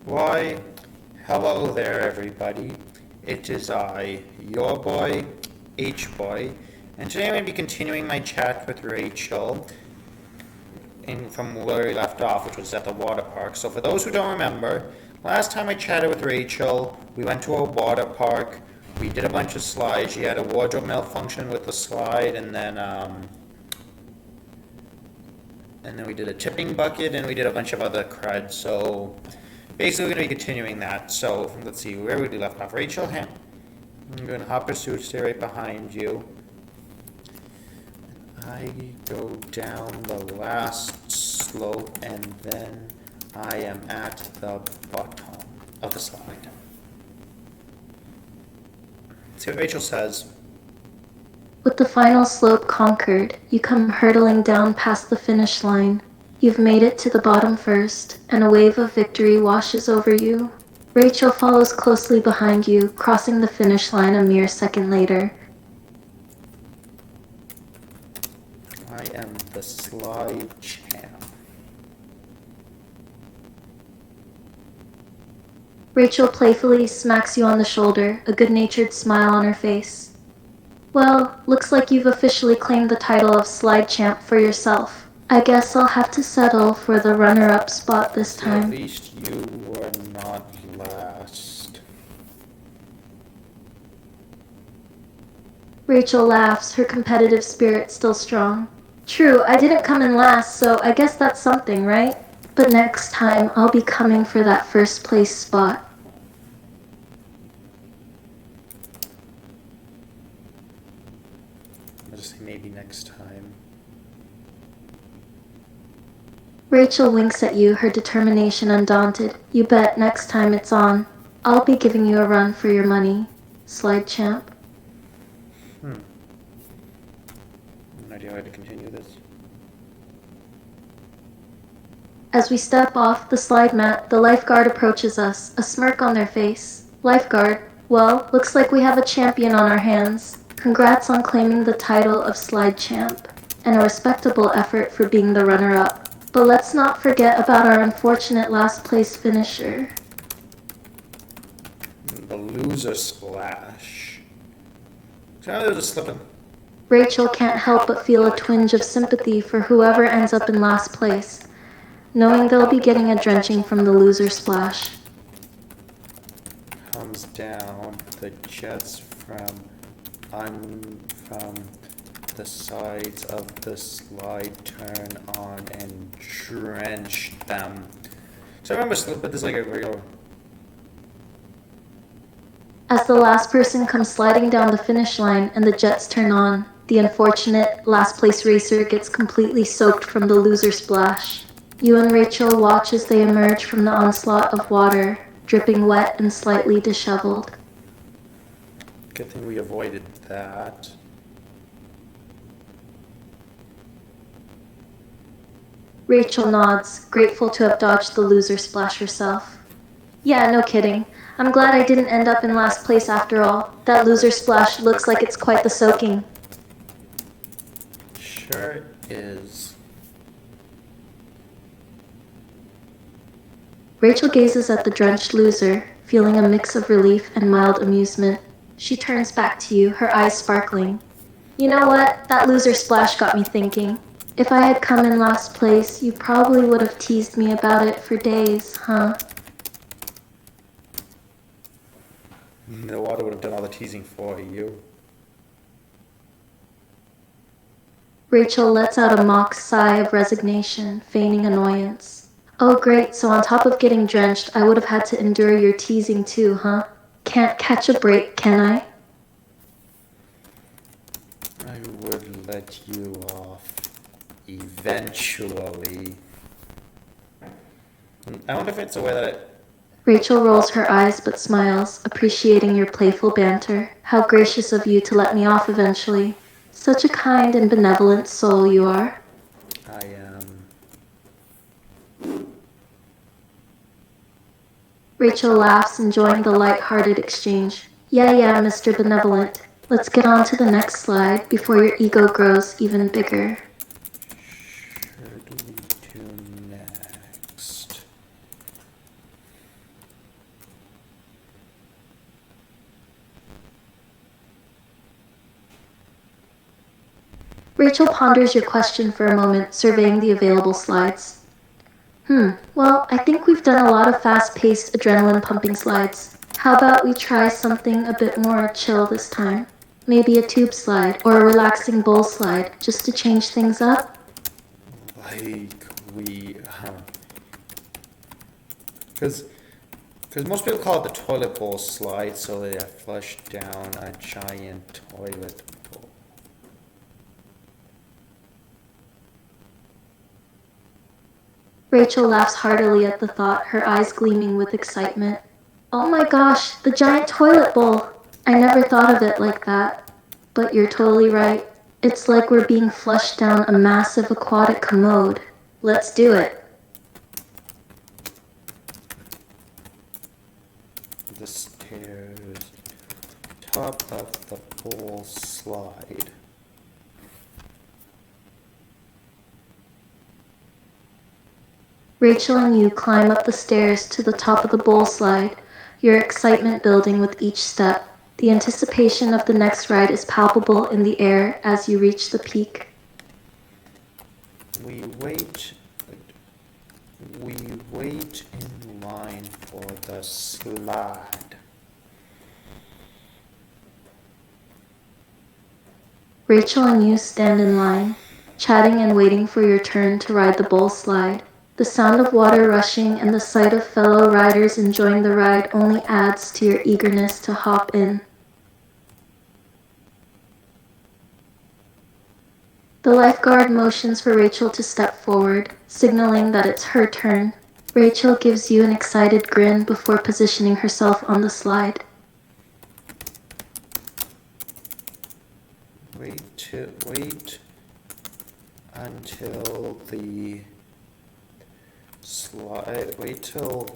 Why, hello there, everybody. It is I, your boy, H-Boy, and today I'm going to be continuing my chat with Rachel from where we left off, which was at the water park. So for those who don't remember, last time I chatted with Rachel, we went to a water park, we did a bunch of slides, she had a wardrobe malfunction with the slide, and then we did a tipping bucket, and we did a bunch of other crud, so basically we're going to be continuing that. So let's see, where would we left off? Rachel, I'm going to hop pursuit, stay right behind you. I go down the last slope, and then I am at the bottom of the slide. See what Rachel says. With the final slope conquered, you come hurtling down past the finish line. You've made it to the bottom first, and a wave of victory washes over you. Rachel follows closely behind you, crossing the finish line a mere second later. I am the slide champ. Rachel playfully smacks you on the shoulder, a good-natured smile on her face. Well, looks like you've officially claimed the title of slide champ for yourself. I guess I'll have to settle for the runner-up spot this time. At least you were not last. Rachel laughs, her competitive spirit still strong. True, I didn't come in last, so I guess that's something, right? But next time, I'll be coming for that first place spot. I'll just say maybe next time. Rachel winks at you, her determination undaunted. You bet next time it's on. I'll be giving you a run for your money, slide champ. No idea how to continue this. As we step off the slide mat, the lifeguard approaches us, a smirk on their face. Lifeguard, well, looks like we have a champion on our hands. Congrats on claiming the title of slide champ, and a respectable effort for being the runner-up. But let's not forget about our unfortunate last place finisher. The loser splash. So there's a slipping. Rachel can't help but feel a twinge of sympathy for whoever ends up in last place, knowing they'll be getting a drenching from the loser splash. Comes down the jets from the sides of the slide, turn on and drench them. So I remember slipping this like a real. As the last person comes sliding down the finish line and the jets turn on, the unfortunate last place racer gets completely soaked from the loser splash. You and Rachel watch as they emerge from the onslaught of water, dripping wet and slightly disheveled. Good thing we avoided that. Rachel nods, grateful to have dodged the loser splash herself. Yeah, no kidding. I'm glad I didn't end up in last place after all. That loser splash looks like it's quite the soaking. Sure is. Rachel gazes at the drenched loser, feeling a mix of relief and mild amusement. She turns back to you, her eyes sparkling. You know what? That loser splash got me thinking. If I had come in last place, you probably would have teased me about it for days, huh? The water would have done all the teasing for you. Rachel lets out a mock sigh of resignation, feigning annoyance. Oh great, so on top of getting drenched, I would have had to endure your teasing too, huh? Can't catch a break, can I? I would let you off eventually. I wonder if it's a way that Rachel rolls her eyes but smiles, appreciating your playful banter. How gracious of you to let me off eventually. Such a kind and benevolent soul you are. I am. Rachel laughs, enjoying the light-hearted exchange. Yeah, Mr. Benevolent. Let's get on to the next slide before your ego grows even bigger. Should we do next? Rachel ponders your question for a moment, surveying the available slides. Well, I think we've done a lot of fast-paced, adrenaline-pumping slides. How about we try something a bit more chill this time? Maybe a tube slide or a relaxing bowl slide, just to change things up? Like we, because most people call it the toilet bowl slide, so they flush down a giant toilet bowl. Rachel laughs heartily at the thought, her eyes gleaming with excitement. Oh my gosh, the giant toilet bowl! I never thought of it like that. But you're totally right. It's like we're being flushed down a massive aquatic commode. Let's do it. The stairs, top of the bowl slide. Rachel and you climb up the stairs to the top of the bowl slide, your excitement building with each step. The anticipation of the next ride is palpable in the air as you reach the peak. We wait in line for the slide. Rachel and you stand in line, chatting and waiting for your turn to ride the bowl slide. The sound of water rushing and the sight of fellow riders enjoying the ride only adds to your eagerness to hop in. The lifeguard motions for Rachel to step forward, signaling that it's her turn. Rachel gives you an excited grin before positioning herself on the slide. Wait until the slide. Wait till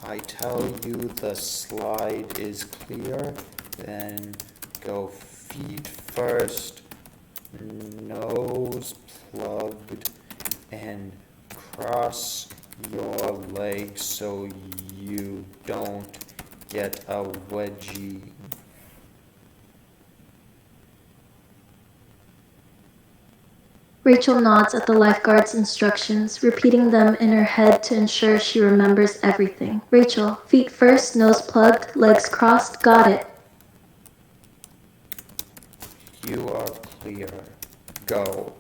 I tell you the slide is clear. Then go feet first, nose plugged, and cross your legs so you don't get a wedgie. Rachel nods at the lifeguard's instructions, repeating them in her head to ensure she remembers everything. Rachel, feet first, nose plugged, legs crossed, got it. You are clear. Go.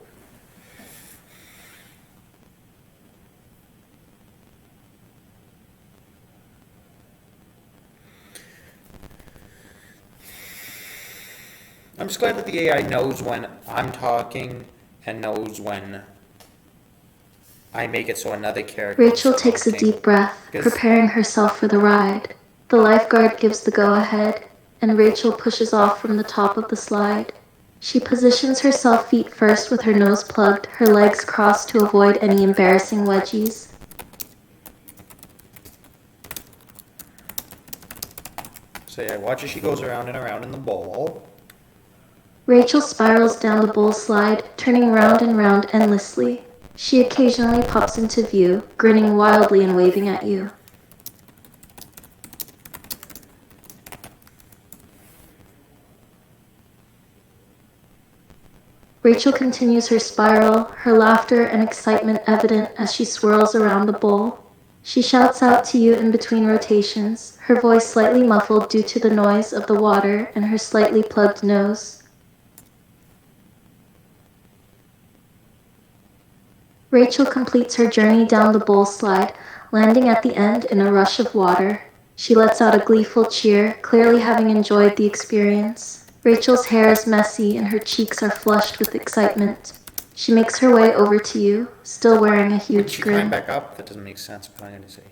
I'm just glad that the AI knows when I'm talking and knows when I make it so another character is Rachel takes a talking. deep breath, 'Cause- preparing herself for the ride. The lifeguard gives the go-ahead, and Rachel pushes off from the top of the slide. She positions herself feet first with her nose plugged, her legs crossed to avoid any embarrassing wedgies. So yeah, watch as she goes around and around in the bowl. Rachel spirals down the bowl slide, turning round and round endlessly. She occasionally pops into view, grinning wildly and waving at you. Rachel continues her spiral, her laughter and excitement evident as she swirls around the bowl. She shouts out to you in between rotations, her voice slightly muffled due to the noise of the water and her slightly plugged nose. Rachel completes her journey down the bowl slide, landing at the end in a rush of water. She lets out a gleeful cheer, clearly having enjoyed the experience. Rachel's hair is messy and her cheeks are flushed with excitement. She makes her way over to you, still wearing a When huge she climbed grin. back up, that doesn't make sense, but I'm gonna say,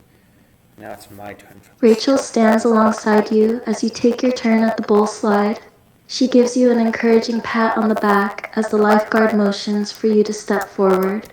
now it's my turn. Rachel stands alongside you as you take your turn at the bowl slide. She gives you an encouraging pat on the back as the lifeguard motions for you to step forward.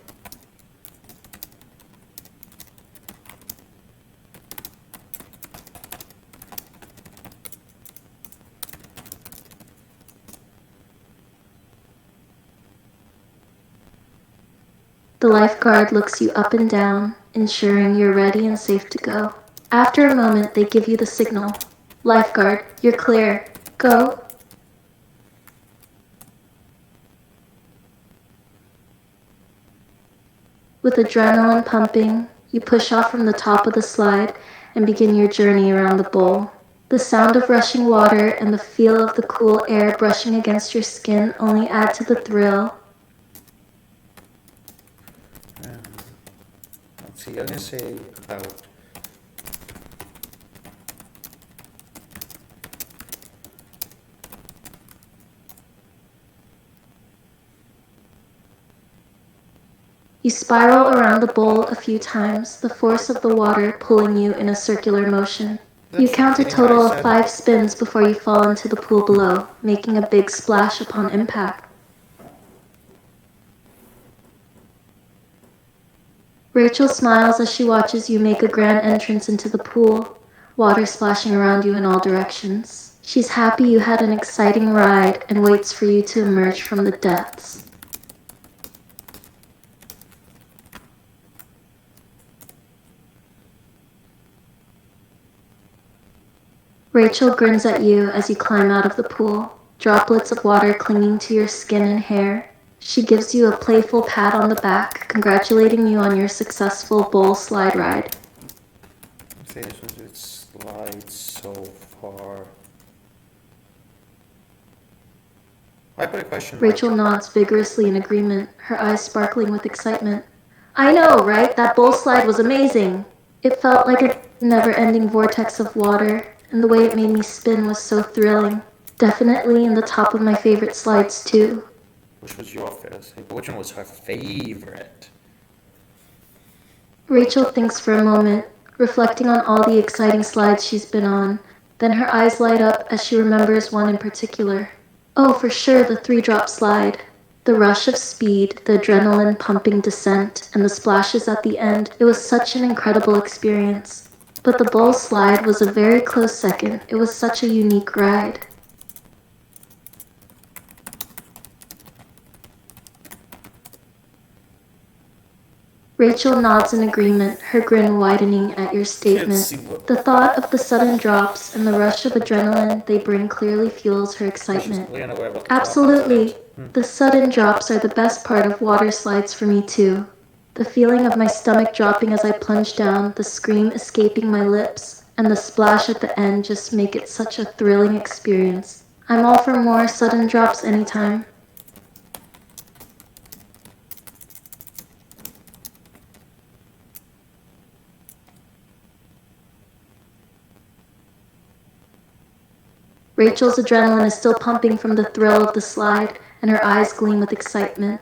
The lifeguard looks you up and down, ensuring you're ready and safe to go. After a moment, they give you the signal. Lifeguard, you're clear. Go. With adrenaline pumping, you push off from the top of the slide and begin your journey around the bowl. The sound of rushing water and the feel of the cool air brushing against your skin only add to the thrill. Let's see, I'm gonna say about You spiral around the bowl a few times, the force of the water pulling you in a circular motion. You count a total of 5 spins before you fall into the pool below, making a big splash upon impact. Rachel smiles as she watches you make a grand entrance into the pool, water splashing around you in all directions. She's happy you had an exciting ride and waits for you to emerge from the depths. Rachel grins at you as you climb out of the pool, droplets of water clinging to your skin and hair. She gives you a playful pat on the back, congratulating you on your successful bowl slide ride. say this was its slide so far. I put a question mark. Rachel nods vigorously in agreement, her eyes sparkling with excitement. I know, right? That bowl slide was amazing. It felt like a never-ending vortex of water, and the way it made me spin was so thrilling. Definitely in the top of my favorite slides, too. Which was your favorite? Which one was her favorite? Rachel thinks for a moment, reflecting on all the exciting slides she's been on. Then her eyes light up as she remembers one in particular. Oh, for sure, the 3-drop slide. The rush of speed, the adrenaline pumping descent, and the splashes at the end, it was such an incredible experience. But the bowl slide was a very close second. It was such a unique ride. Rachel nods in agreement, her grin widening at your statement. The thought of the sudden drops and the rush of adrenaline they bring clearly fuels her excitement. Absolutely. The sudden drops are the best part of water slides for me too. The feeling of my stomach dropping as I plunge down, the scream escaping my lips, and the splash at the end just make it such a thrilling experience. I'm all for more sudden drops anytime. Rachel's adrenaline is still pumping from the thrill of the slide, and her eyes gleam with excitement.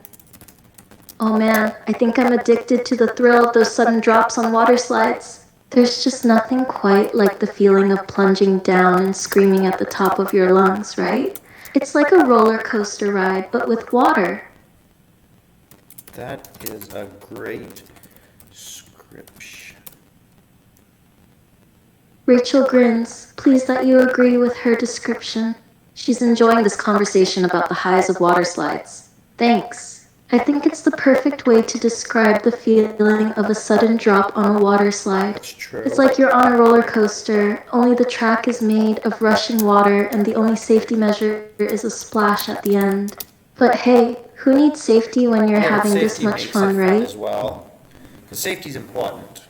Oh man, I think I'm addicted to the thrill of those sudden drops on water slides. There's just nothing quite like the feeling of plunging down and screaming at the top of your lungs, right? It's like a roller coaster ride, but with water. That is a great description. Rachel grins, pleased that you agree with her description. She's enjoying this conversation about the highs of water slides. Thanks. I think it's the perfect way to describe the feeling of a sudden drop on a water slide. That's true. It's like you're on a roller coaster, only the track is made of rushing water and the only safety measure is a splash at the end. But hey, who needs safety when you're having this much fun, right? As well. Because safety's important.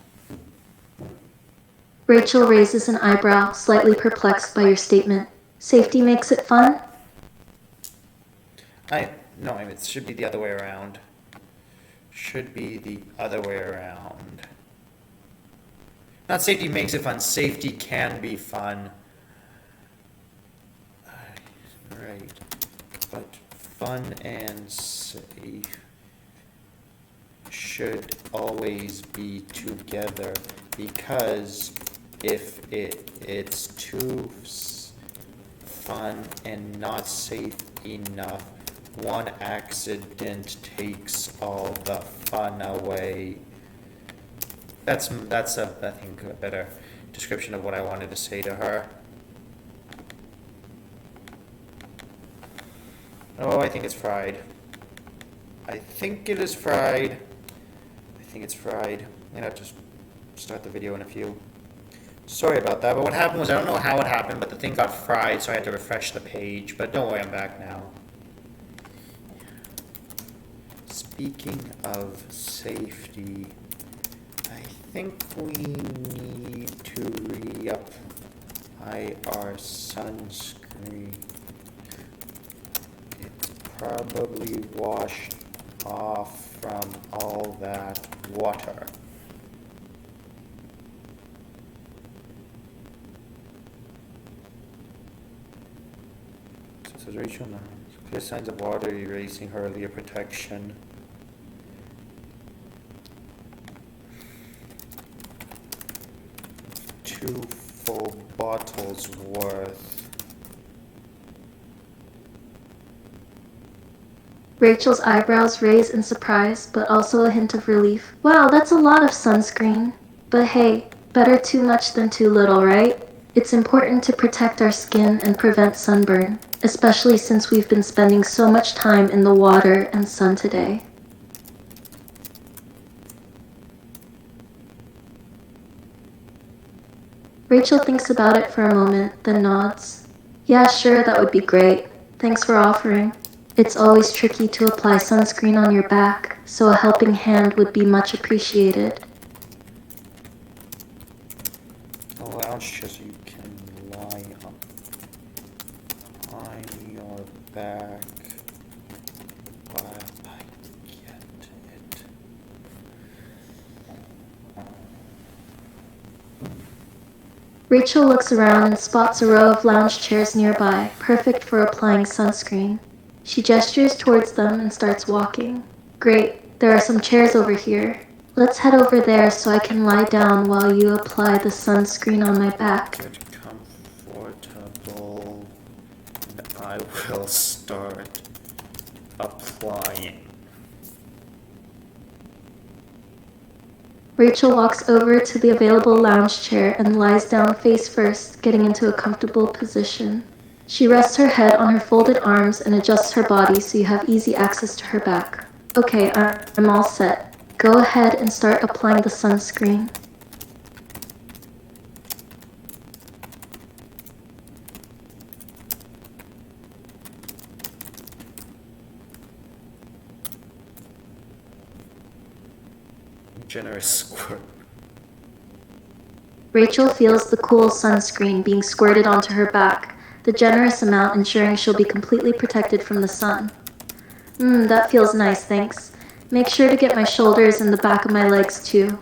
Rachel raises an eyebrow, slightly perplexed by your statement. Safety makes it fun? No, I mean, it should be the other way around. Should be the other way around. Not safety makes it fun, safety can be fun. Right. But fun and safe should always be together, because if it's too fun and not safe enough, one accident takes all the fun away. That's I think a better description of what I wanted to say to her. Oh, I think it's fried. I think it is fried. I think it's fried. I'm gonna just start the video in a few. Sorry about that, but what happened was, I don't know how it happened, but the thing got fried, so I had to refresh the page. But don't worry, I'm back now. speaking of safety, I think we need to reapply our sunscreen. It's probably washed off from all that water. So says Rachel now. Clear signs of water erasing her earlier protection. Two full bottles worth. Rachel's eyebrows raise in surprise, but also a hint of relief. Wow, that's a lot of sunscreen. But hey, better too much than too little, right? It's important to protect our skin and prevent sunburn, especially since we've been spending so much time in the water and sun today. Rachel thinks about it for a moment, then nods. Yeah, sure, that would be great. Thanks for offering. It's always tricky to apply sunscreen on your back, so a helping hand would be much appreciated. A lounge chair so you can lie on your back while I get it. Rachel looks around and spots a row of lounge chairs nearby, perfect for applying sunscreen. She gestures towards them and starts walking. Great, there are some chairs over here. Let's head over there so I can lie down while you apply the sunscreen on my back. Get comfortable, and I will start applying. Rachel walks over to the available lounge chair and lies down face first, getting into a comfortable position. She rests her head on her folded arms and adjusts her body so you have easy access to her back. Okay, I'm all set. Go ahead and start applying the sunscreen. Generous squirt. Rachel feels the cool sunscreen being squirted onto her back, the generous amount ensuring she'll be completely protected from the sun. That feels nice, thanks. Make sure to get my shoulders and the back of my legs too.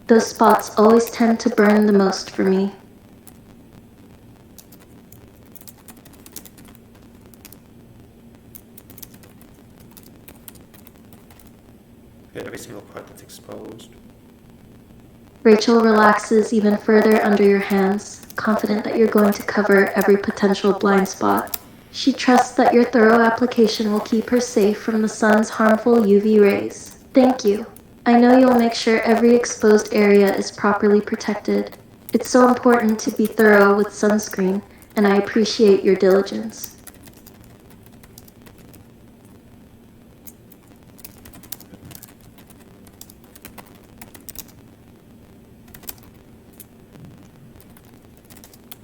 Those spots always tend to burn the most for me. Get every single part that's exposed. Rachel relaxes even further under your hands, confident that you're going to cover every potential blind spot. She trusts that your thorough application will keep her safe from the sun's harmful UV rays. Thank you. I know you'll make sure every exposed area is properly protected. It's so important to be thorough with sunscreen, and I appreciate your diligence.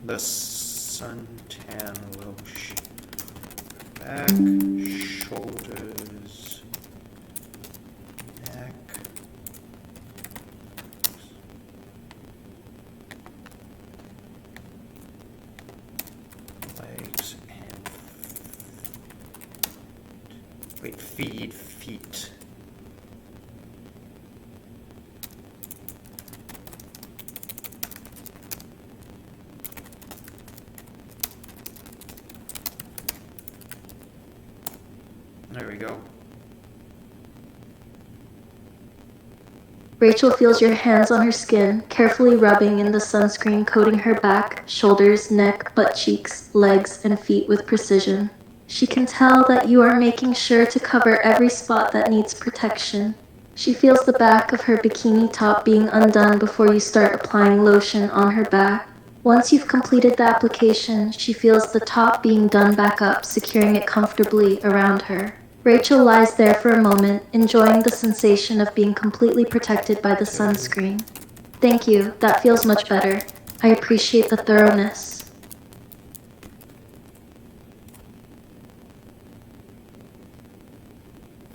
The suntan lotion. Back, shoulders, neck. Legs and feet. There we go. Rachel feels your hands on her skin, carefully rubbing in the sunscreen coating her back, shoulders, neck, butt cheeks, legs, and feet with precision. She can tell that you are making sure to cover every spot that needs protection. She feels the back of her bikini top being undone before you start applying lotion on her back. Once you've completed the application, she feels the top being done back up, securing it comfortably around her. Rachel lies there for a moment, enjoying the sensation of being completely protected by the sunscreen. Thank you, that feels much better. I appreciate the thoroughness.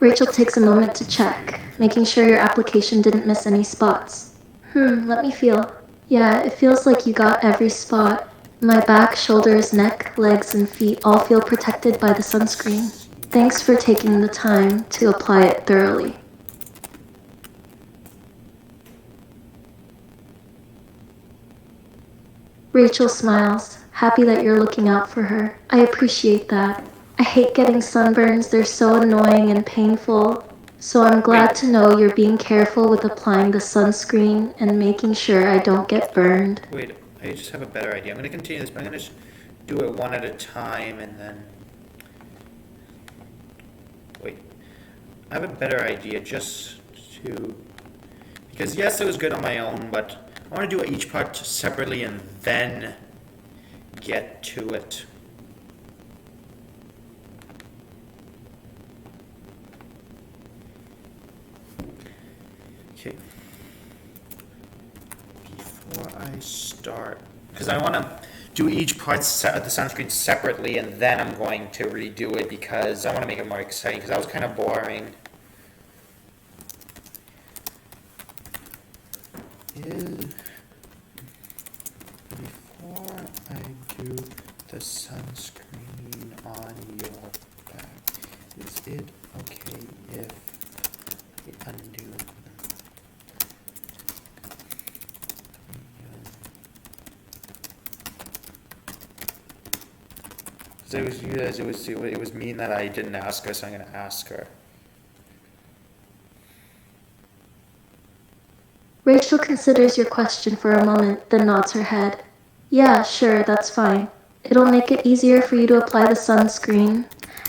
Rachel takes a moment to check, making sure your application didn't miss any spots. Let me feel. Yeah, it feels like you got every spot. My back, shoulders, neck, legs, and feet all feel protected by the sunscreen. Thanks for taking the time to apply it thoroughly. Rachel smiles, happy that you're looking out for her. I appreciate that. I hate getting sunburns, they're so annoying and painful. So I'm glad to know you're being careful with applying the sunscreen and making sure I don't get burned. Wait, I just have a better idea. I'm going to continue this, but I'm going to just do it one at a time and then... Wait. I have a better idea just to... Because yes, it was good on my own, but I want to do each part separately and then get to it. Okay. Before I start, because I want to do each part of the sunscreen separately, and then I'm going to redo it because I want to make it more exciting, because that was kind of boring. Before I do the sunscreen on your back, is it okay if I undo? Because it was you guys, it was mean that I didn't ask her, so I'm gonna ask her. Rachel considers your question for a moment, then nods her head. Yeah, sure, that's fine. It'll make it easier for you to apply the sunscreen,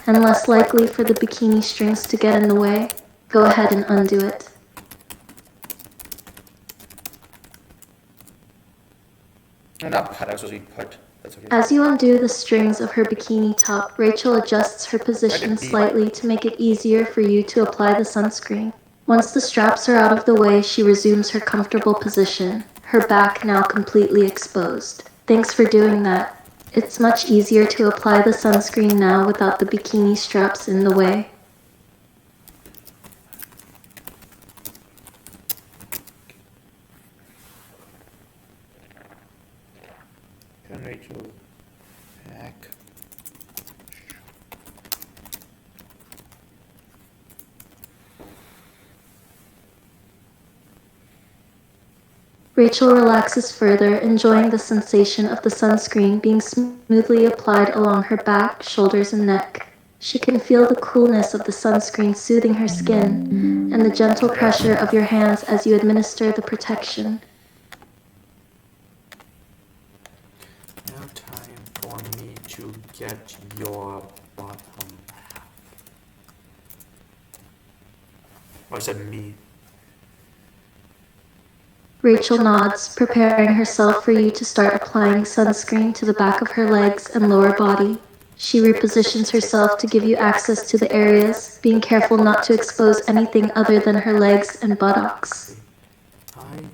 and less likely for the bikini strings to get in the way. Go ahead and undo it. Not put, I was supposed to be put. That's okay. As you undo the strings of her bikini top, Rachel adjusts her position slightly to make it easier for you to apply the sunscreen. Once the straps are out of the way, she resumes her comfortable position, her back now completely exposed. Thanks for doing that. It's much easier to apply the sunscreen now without the bikini straps in the way. Turn Rachel back. Rachel relaxes further, enjoying the sensation of the sunscreen being smoothly applied along her back, shoulders, and neck. She can feel the coolness of the sunscreen soothing her skin, and the gentle pressure of your hands as you administer the protection. Now time for me to get your bottom half. Oh, I said me. Rachel nods, preparing herself for you to start applying sunscreen to the back of her legs and lower body. She repositions herself to give you access to the areas, being careful not to expose anything other than her legs and buttocks. I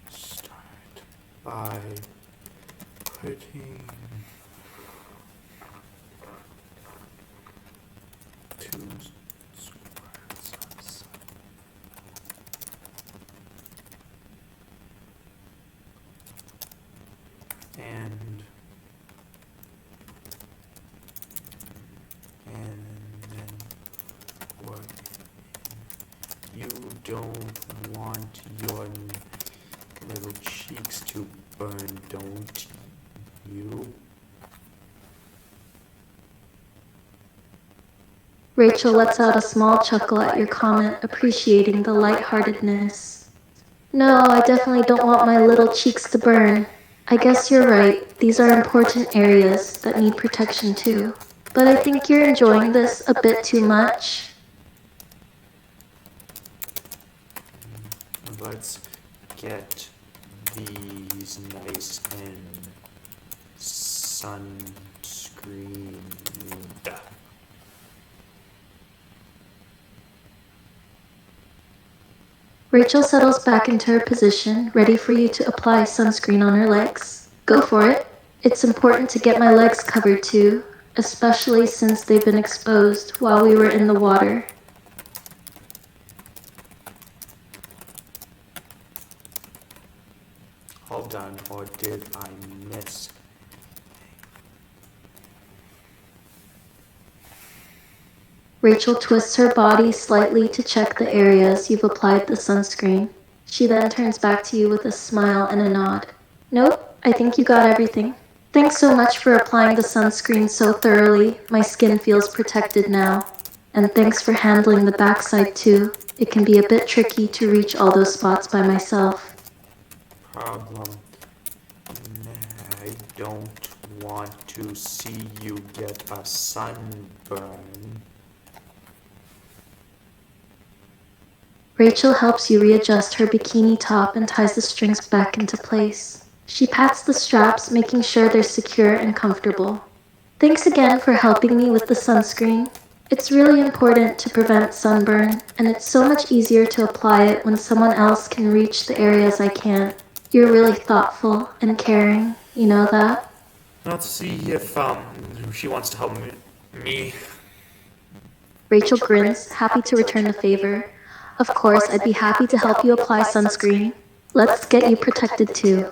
start by putting two squirts of sun. And then what? You don't want your little cheeks to burn, don't you? Rachel lets out a small chuckle at your comment, appreciating the lightheartedness. No, I definitely don't want my little cheeks to burn. I guess you're right, these are important areas that need protection too. But I think you're enjoying this a bit too much. Let's get these nice and sunscreened. Rachel settles back into her position, ready for you to apply sunscreen on her legs. Go for it. It's important to get my legs covered too, especially since they've been exposed while we were in the water. done, or did I miss? Rachel twists her body slightly to check the areas you've applied the sunscreen. She then turns back to you with a smile and a nod. Nope, I think you got everything. Thanks so much for applying the sunscreen so thoroughly. My skin feels protected now. And thanks for handling the backside too. It can be a bit tricky to reach all those spots by myself. Problem. I don't want to see you get a sunburn. Rachel helps you readjust her bikini top and ties the strings back into place. She pats the straps, making sure they're secure and comfortable. Thanks again for helping me with the sunscreen. It's really important to prevent sunburn, and it's so much easier to apply it when someone else can reach the areas I can't. You're really thoughtful and caring, you know that? Let's see if she wants to help me. Rachel grins, happy to return the favor. Of course, I'd be happy to help you apply sunscreen. Let's get you protected too.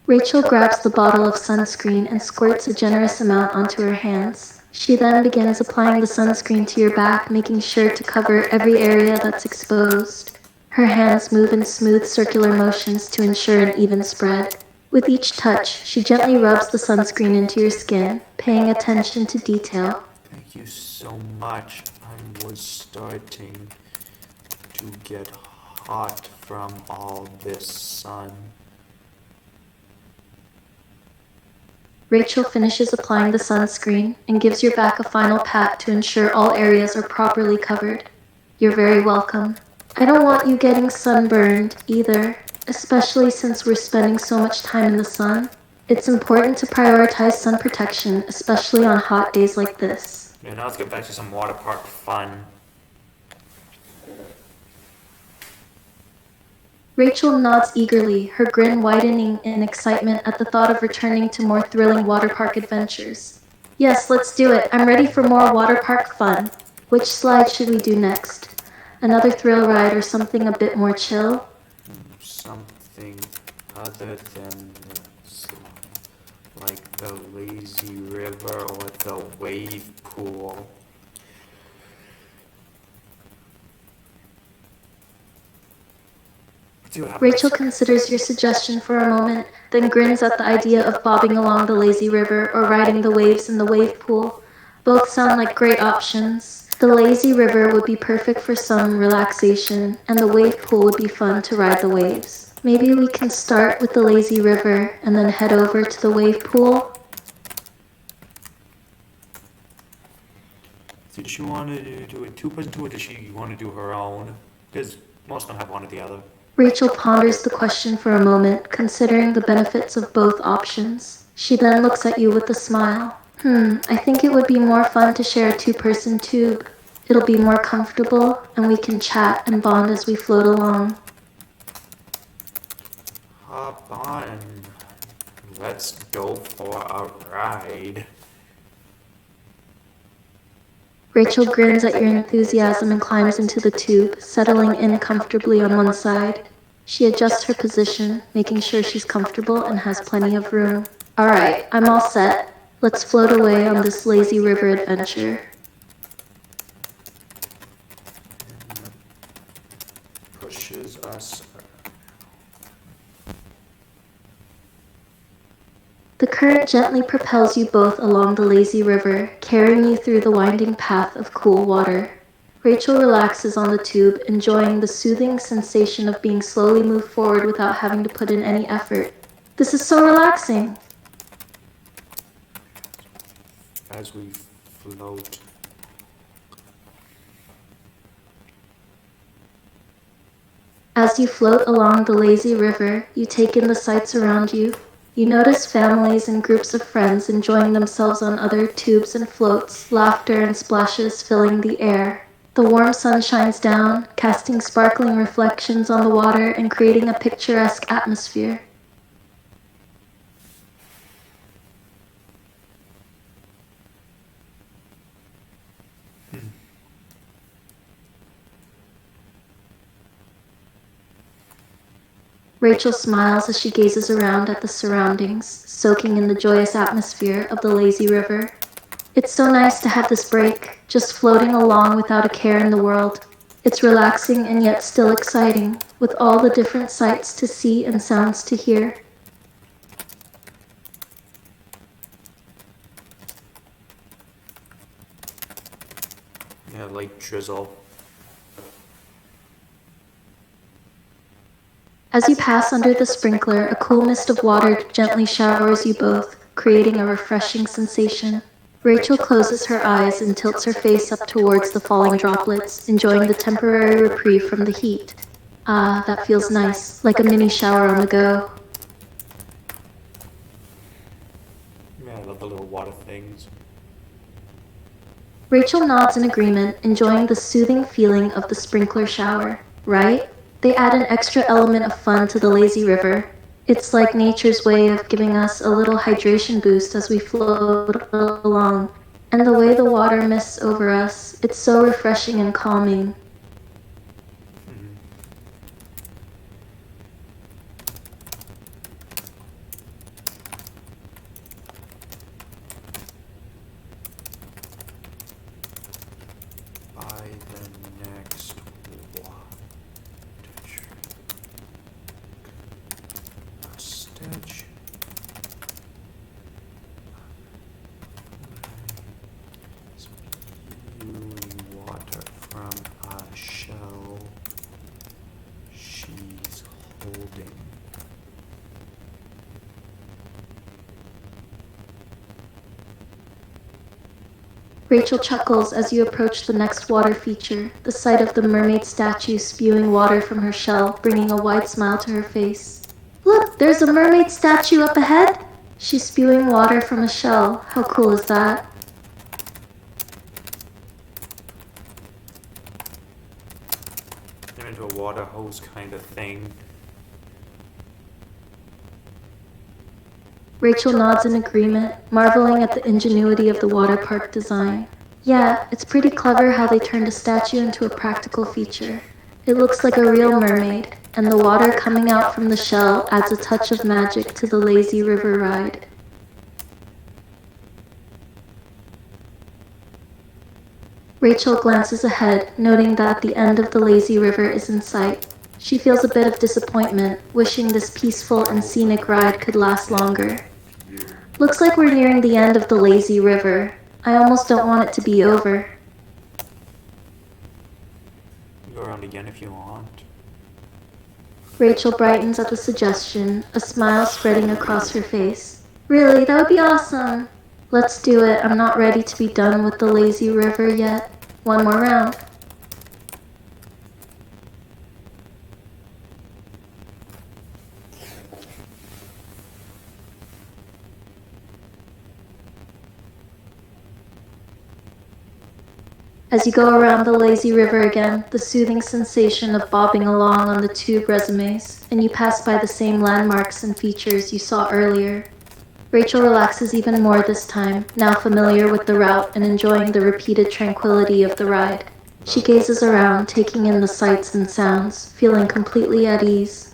Rachel grabs the bottle of sunscreen and squirts a generous amount onto her hands. She then begins applying the sunscreen to your back, making sure to cover every area that's exposed. Her hands move in smooth circular motions to ensure an even spread. With each touch, she gently rubs the sunscreen into your skin, paying attention to detail. Thank you so much. I was starting to get hot from all this sun. Rachel finishes applying the sunscreen and gives your back a final pat to ensure all areas are properly covered. You're very welcome. I don't want you getting sunburned either, especially since we're spending so much time in the sun. It's important to prioritize sun protection, especially on hot days like this. Yeah, now let's get back to some water park fun. Rachel nods eagerly, her grin widening in excitement at the thought of returning to more thrilling water park adventures. Yes, let's do it. I'm ready for more water park fun. Which slide should we do next? Another thrill ride or something a bit more chill? Something other than this, like the lazy river or the wave pool. Rachel considers your suggestion for a moment, then grins at the idea of bobbing along the lazy river or riding the waves in the wave pool. Both sound like great options. The lazy river would be perfect for some relaxation, and the wave pool would be fun to ride the waves. Maybe we can start with the lazy river and then head over to the wave pool. Did she want to do a two-person tour, or does she want to do her own? Because most of them have one or the other. Rachel ponders the question for a moment, considering the benefits of both options. She then looks at you with a smile. I think it would be more fun to share a two-person tube. It'll be more comfortable, and we can chat and bond as we float along. Hop on. Let's go for a ride. Rachel grins at your enthusiasm and climbs into the tube, settling in comfortably on one side. She adjusts her position, making sure she's comfortable and has plenty of room. Alright, I'm all set. Let's float away on this lazy river adventure. Pushes us. The current gently propels you both along the lazy river, carrying you through the winding path of cool water. Rachel relaxes on the tube, enjoying the soothing sensation of being slowly moved forward without having to put in any effort. This is so relaxing. As we float. As you float along the lazy river, you take in the sights around you. You notice families and groups of friends enjoying themselves on other tubes and floats, laughter and splashes filling the air. The warm sun shines down, casting sparkling reflections on the water and creating a picturesque atmosphere. Rachel smiles as she gazes around at the surroundings, soaking in the joyous atmosphere of the lazy river. It's so nice to have this break, just floating along without a care in the world. It's relaxing and yet still exciting, with all the different sights to see and sounds to hear. Yeah, like drizzle. As you pass under the sprinkler, a cool mist of water gently showers you both, creating a refreshing sensation. Rachel closes her eyes and tilts her face up towards the falling droplets, enjoying the temporary reprieve from the heat. Ah, that feels nice, like a mini shower on the go. Yeah, I love the little water things. Rachel nods in agreement, enjoying the soothing feeling of the sprinkler shower. Right? They add an extra element of fun to the lazy river. It's like nature's way of giving us a little hydration boost as we float along. And the way the water mists over us, it's so refreshing and calming. By the next wattage. Spewing water from a shell she's holding. Rachel chuckles as you approach the next water feature, the sight of the mermaid statue spewing water from her shell, bringing a wide smile to her face. Look, there's a mermaid statue up ahead! She's spewing water from a shell. How cool is that? They're into a water hose kind of thing. Rachel nods in agreement, marveling at the ingenuity of the water park design. Yeah, it's pretty clever how they turned a statue into a practical feature. It looks like a real mermaid, and the water coming out from the shell adds a touch of magic to the lazy river ride. Rachel glances ahead, noting that the end of the lazy river is in sight. She feels a bit of disappointment, wishing this peaceful and scenic ride could last longer. Looks like we're nearing the end of the lazy river. I almost don't want it to be over. Go around again if you want. Rachel brightens at the suggestion, a smile spreading across her face. Really, that would be awesome. Let's do it. I'm not ready to be done with the lazy river yet. One more round. As you go around the lazy river again, the soothing sensation of bobbing along on the tube resumes, and you pass by the same landmarks and features you saw earlier. Rachel relaxes even more this time, now familiar with the route and enjoying the repeated tranquility of the ride. She gazes around, taking in the sights and sounds, feeling completely at ease.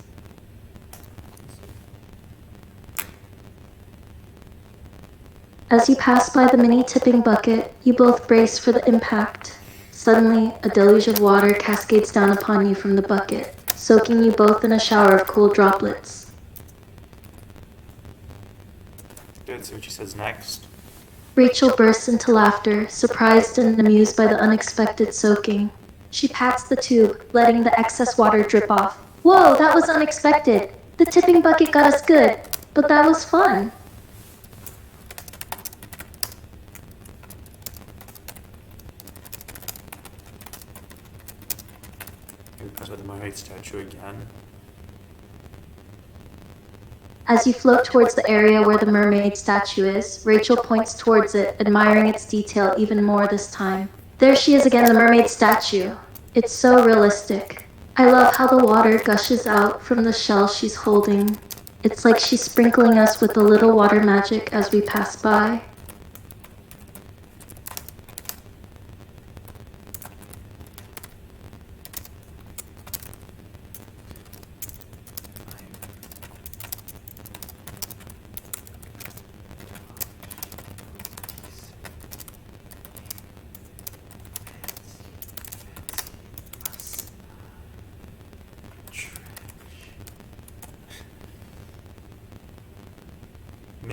As you pass by the mini tipping bucket, you both brace for the impact. Suddenly, a deluge of water cascades down upon you from the bucket, soaking you both in a shower of cool droplets. Good, see what she says next. Rachel bursts into laughter, surprised and amused by the unexpected soaking. She pats the tube, letting the excess water drip off. Whoa, that was unexpected! The tipping bucket got us good, but that was fun! Here comes with the mermaid statue again. As you float towards the area where the mermaid statue is, Rachel points towards it, admiring its detail even more this time. There she is again, the mermaid statue. It's so realistic. I love how the water gushes out from the shell she's holding. It's like she's sprinkling us with a little water magic as we pass by.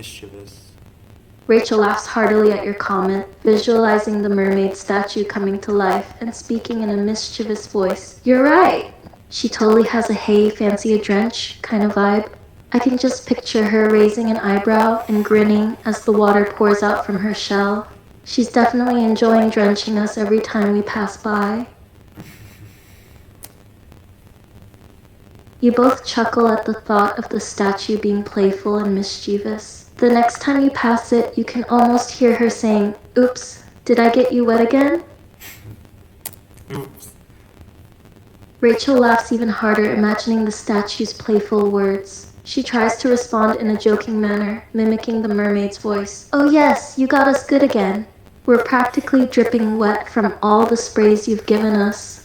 mischievous. Rachel laughs heartily at your comment, visualizing the mermaid statue coming to life and speaking in a mischievous voice. You're right! She totally has a hey, fancy a drench kind of vibe. I can just picture her raising an eyebrow and grinning as the water pours out from her shell. She's definitely enjoying drenching us every time we pass by. You both chuckle at the thought of the statue being playful and mischievous. The next time you pass it, you can almost hear her saying, "Oops, did I get you wet again?" Oops. Rachel laughs even harder, imagining the statue's playful words. She tries to respond in a joking manner, mimicking the mermaid's voice. "Oh yes, you got us good again. We're practically dripping wet from all the sprays you've given us."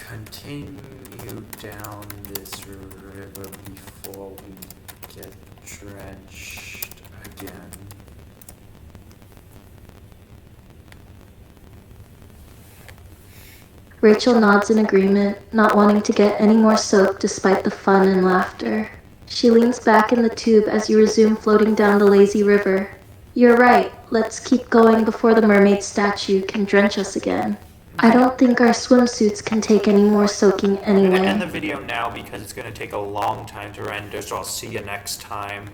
Continue down this river before we get drenched again. Rachel nods in agreement, not wanting to get any more soaked despite the fun and laughter. She leans back in the tube as you resume floating down the lazy river. You're right, let's keep going before the mermaid statue can drench us again. I don't think our swimsuits can take any more soaking I'm gonna end the anyway. video now because it's gonna take a long time to render, so I'll see you next time.